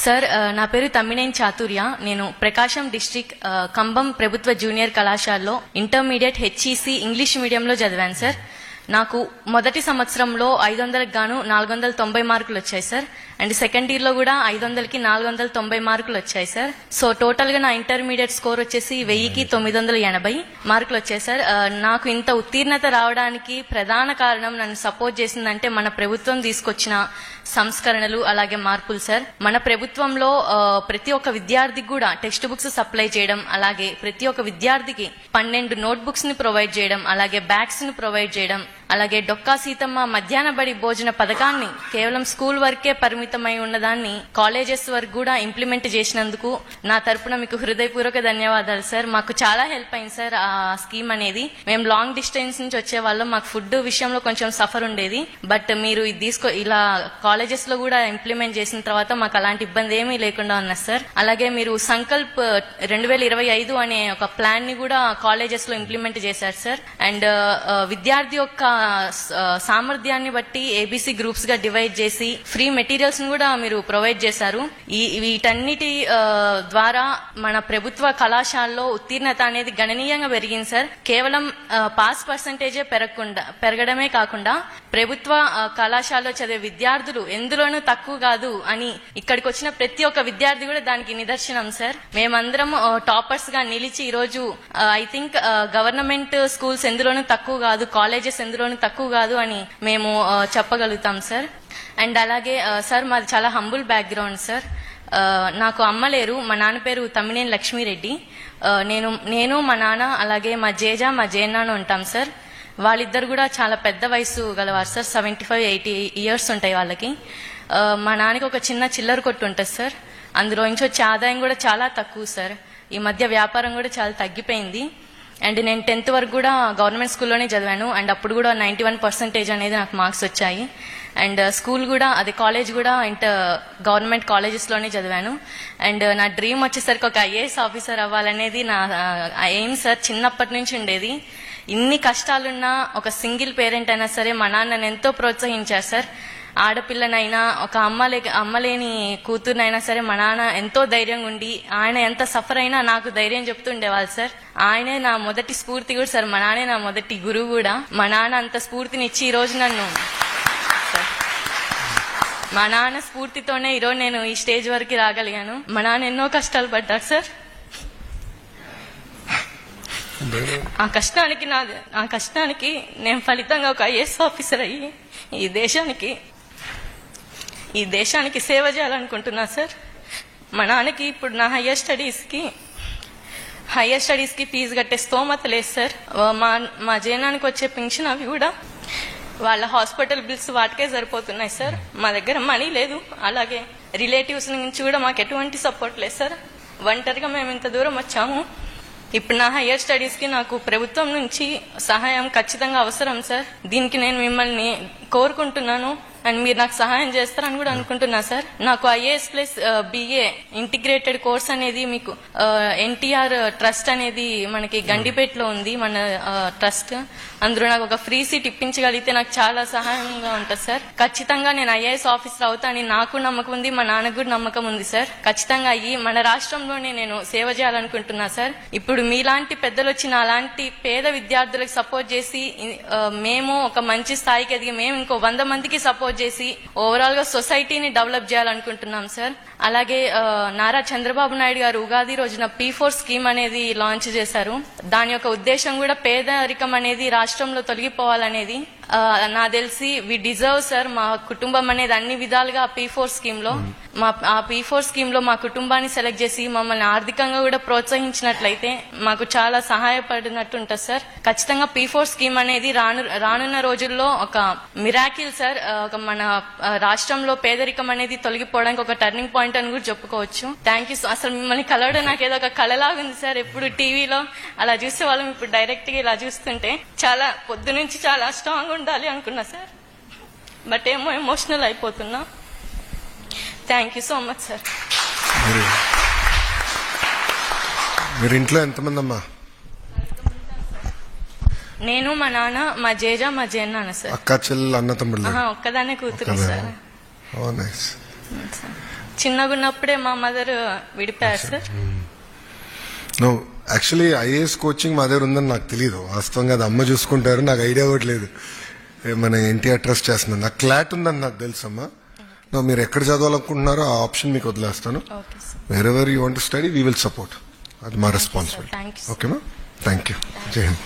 Sir నా పేరు తమ్మినేని చాతుర్య. నేను ప్రకాశం డిస్ట్రిక్ట్ కంబం ప్రభుత్వ జూనియర్ కళాశాలలో ఇంటర్మీడియట్ హెచ్ఈసి ఇంగ్లీష్ మీడియంలో చదివాను సార్. నాకు మొదటి సంవత్సరంలో 500కి గాను 490 మార్కులు వచ్చాయి సార్. అండ్ సెకండ్ ఇయర్ లో కూడా 500కి 490 మార్కులు వచ్చాయి సార్. సో టోటల్ గా నా ఇంటర్మీడియట్ స్కోర్ వచ్చేసి 1000కి 980 మార్కులు వచ్చాయి సార్. నాకు ఇంత ఉత్తీర్ణత రావడానికి ప్రధాన కారణం, నన్ను సపోర్ట్ చేసిందంటే మన ప్రభుత్వం తీసుకొచ్చిన సంస్కరణలు అలాగే మార్పులు సార్. మన ప్రభుత్వంలో ప్రతి ఒక్క విద్యార్థికి కూడా టెక్స్ట్ బుక్స్ సప్లై చేయడం, అలాగే ప్రతి ఒక్క విద్యార్థికి 12 నోట్ బుక్స్ ని ప్రొవైడ్ చేయడం, అలాగే బ్యాగ్స్ ని ప్రొవైడ్ చేయడం, అలాగే డొక్కా సీతమ్మ మధ్యాహ్న బడి భోజన పథకాన్ని కేవలం స్కూల్ వరకే పరిమితమై ఉన్నదాన్ని కాలేజెస్ వరకు కూడా ఇంప్లిమెంట్ చేసినందుకు నా తరపున మీకు హృదయపూర్వక ధన్యవాదాలు సార్. మాకు చాలా హెల్ప్ అయింది సార్ ఆ స్కీమ్ అనేది. మేము లాంగ్ డిస్టెన్స్ నుంచి వచ్చే వాళ్ళం, మాకు ఫుడ్ విషయంలో కొంచెం సఫర్ ఉండేది. బట్ మీరు ఇది ఇలా కాలేజెస్ లో కూడా ఇంప్లిమెంట్ చేసిన తర్వాత మాకు అలాంటి ఇబ్బంది ఏమీ లేకుండా ఉన్నది సార్. అలాగే మీరు సంకల్ప్ 2025 అనే ఒక ప్లాన్ ని కూడా కాలేజెస్ లో ఇంప్లిమెంట్ చేశారు సార్. అండ్ విద్యార్థి యొక్క సామర్థ్యాన్ని బట్టి ఏబీసీ గ్రూప్స్ గా డివైడ్ చేసి ఫ్రీ మెటీరియల్స్ ని కూడా మీరు ప్రొవైడ్ చేశారు. వీటన్నిటి ద్వారా మన ప్రభుత్వ కళాశాలలో ఉత్తీర్ణత అనేది గణనీయంగా పెరిగింది సార్. కేవలం పాస్ పర్సంటేజే పెరగడమే కాకుండా ప్రభుత్వ కళాశాలలో చదివే విద్యార్థులు ఎందులోనూ తక్కువ కాదు అని ఇక్కడికి వచ్చిన ప్రతి ఒక్క విద్యార్థి కూడా దానికి నిదర్శనం సార్. మేమందరం టాపర్స్ గా నిలిచి ఈరోజు ఐ థింక్ గవర్నమెంట్ స్కూల్స్ ఎందులోనూ తక్కువ కాదు, కాలేజెస్ ఎందులోనూ తక్కువ కాదు అని మేము చెప్పగలుగుతాం సార్. అండ్ అలాగే సార్ మాది చాలా హంబుల్ బ్యాక్గ్రౌండ్ సార్. నాకు అమ్మ లేరు. మా నాన్న పేరు తమ్మినేని లక్ష్మీరెడ్డి. నేను మా నాన్న అలాగే మా జేజ మా జయనాన్న ఉంటాం సార్. వాళ్ళిద్దరు కూడా చాలా పెద్ద వయసు గలవారు సార్. 75-80 ఇయర్స్ ఉంటాయి వాళ్ళకి. మా నాన్నకి ఒక చిన్న చిల్లర కొట్టు ఉంటుంది సార్. అందులో నుంచి వచ్చే ఆదాయం కూడా చాలా తక్కువ సార్. ఈ మధ్య వ్యాపారం కూడా చాలా తగ్గిపోయింది. అండ్ నేను 10th వరకు కూడా గవర్నమెంట్ స్కూల్లోనే చదివాను. అండ్ అప్పుడు కూడా 91% అనేది నాకు మార్క్స్ వచ్చాయి. అండ్ స్కూల్ కూడా అదే కాలేజ్ కూడా గవర్నమెంట్ కాలేజెస్ లోనే చదివాను. అండ్ నా డ్రీమ్ వచ్చేసరికి ఒక ఐఏఎస్ ఆఫీసర్ అవ్వాలనేది నా ఎయిమ్ సార్. చిన్నప్పటి నుంచి ఉండేది. ఇన్ని కష్టాలున్నా ఒక సింగిల్ పేరెంట్ అయినా సరే మా నాన్న నన్ను ఎంతో ప్రోత్సహించారు సార్. ఆడపిల్లనైనా ఒక అమ్మలేని కూతురునైనా సరే మా నాన్న ఎంతో ధైర్యంగా ఉండి, ఆయన ఎంత సఫర్ అయినా నాకు ధైర్యం చెప్తూ ఉండేవాళ్ళు సార్. ఆయనే నా మొదటి స్ఫూర్తి కూడా సార్. మా నాన్నే నా మొదటి గురువు కూడా. మా నాన్న అంత స్ఫూర్తినిచ్చి ఈ రోజు నన్ను మా నాన్న స్ఫూర్తితోనే ఈరోజు నేను ఈ స్టేజ్ వరకు రాగలిగాను. మా నాన్న ఎన్నో కష్టాలు పడ్డారు సార్. ఆ కష్టానికి నేను ఫలితంగా ఒక ఐఏఎస్ ఆఫీసర్ అయ్యి ఈ దేశానికి సేవ చేయాలనుకుంటున్నా సార్. మా నాన్నకి ఇప్పుడు నా హయ్యర్ స్టడీస్ కి ఫీజు కట్టే స్తోమత లేదు సార్. మా జయనానికి వచ్చే పెన్షన్ అవి కూడా వాళ్ళ హాస్పిటల్ బిల్స్ వాటికే సరిపోతున్నాయి సార్. మా దగ్గర మనీ లేదు. అలాగే రిలేటివ్స్ నుంచి కూడా మాకు ఎటువంటి సపోర్ట్ లేదు సార్. ఒంటరిగా మేము ఇంత దూరం వచ్చాము. ఇప్పుడు నా హయ్యర్ స్టడీస్ కి నాకు ప్రభుత్వం నుంచి సహాయం ఖచ్చితంగా అవసరం సార్. దీనికి నేను మిమ్మల్ని కోరుకుంటున్నాను. అండ్ మీరు నాకు సహాయం చేస్తారని కూడా అనుకుంటున్నా సార్. నాకు IAS plus BA integrated course అనేది మీకు ఎన్టీఆర్ ట్రస్ట్ అనేది మనకి గండిపేటలో ఉంది, మన ట్రస్ట్. అందులో నాకు ఒక ఫ్రీ సీట్ ఇప్పించగలిగితే నాకు చాలా సహాయంగా ఉంటుంది సార్. ఖచ్చితంగా నేను ఐఏఎస్ ఆఫీసర్ అవుతానని నాకు నమ్మకం ఉంది, మా నాన్నకు కూడా నమ్మకం ఉంది సార్. ఖచ్చితంగా అయ్యి మన రాష్ట్రంలోనే నేను సేవ చేయాలనుకుంటున్నా సార్. ఇప్పుడు మీలాంటి పెద్దలు వచ్చి అలాంటి పేద విద్యార్థులకు సపోర్ట్ చేసి మేము ఒక మంచి స్థాయికి ఎదిగి మేము ఇంకో 100 మందికి సపోర్ట్ చేసి ఓవరాల్ గా సొసైటీని డెవలప్ చేయాలనుకుంటున్నాం సార్. అలాగే నారా చంద్రబాబు నాయుడు గారు ఉగాది రోజున P4 స్కీమ్ అనేది లాంచ్ చేశారు. దాని యొక్క ఉద్దేశం కూడా పేదరికం అనేది రాష్ట్రంలో తొలగిపోవాలనేది. నా తెలిసి వి డిజర్వ్ సార్. మా కుటుంబం అనేది అన్ని విధాలుగా P4 స్కీమ్ లో P4 స్కీమ్ లో మా కుటుంబాన్ని సెలెక్ట్ చేసి మమ్మల్ని ఆర్థికంగా కూడా ప్రోత్సహించినట్లయితే మాకు చాలా సహాయపడినట్టు ఉంటుంది సార్. ఖచ్చితంగా P4 స్కీమ్ అనేది రానున్న రోజుల్లో ఒక మిరాకిల్ సార్. ఒక మన రాష్ట్రంలో పేదరికం అనేది తొలగిపోవడానికి ఒక టర్నింగ్ పాయింట్ అని కూడా చెప్పుకోవచ్చు. Thank you. అసలు మిమ్మల్ని కలవడం నాకు ఏదో ఒక కళలాగా ఉంది సార్. ఎప్పుడు టీవీలో అలా చూసే వాళ్ళం, ఇప్పుడు డైరెక్ట్ గా ఇలా చూస్తుంటే చాలా పొద్దు నుంచి చాలా స్ట్రాంగ్ ఉండాలి అనుకున్నా సార్. బట్ ఏమో ఎమోషనల్ అయిపోతున్నా. Thank you so much sir. మీరు ఇంట్లో ఎంతమంది అమ్మా? నేను, మా నాన్న, మా జేజ, మా జయనాన్న సార్. అక్క చెల్లెలు అన్న తమ్ముళ్ళు? ఒక్కదానే కూతురు సార్. చిన్నగా ఉన్నప్పుడే మా మదర్ విడిపోయారు sir. No actually IAS coaching మా దగ్గర ఉందని నాకు తెలియదు. వాస్తవంగా అది అమ్మ చూసుకుంటారు, నాకు ఐడియా కూడా లేదు. మన ఎన్టీఆర్ ట్రస్ట్ చేస్తున్నాను, నాకు క్లాట్ ఉందని నాకు తెలుసమ్మా. నో మీరు ఎక్కడ చదవాలనుకుంటున్నారో ఆ ఆప్షన్ మీకు వదిలేస్తాను. Okay sir. Wherever you want to study we will support. అది మా రెస్పాన్సిబిలిటీ. Thank you. ఓకేమా? Thank you. జై హింద్.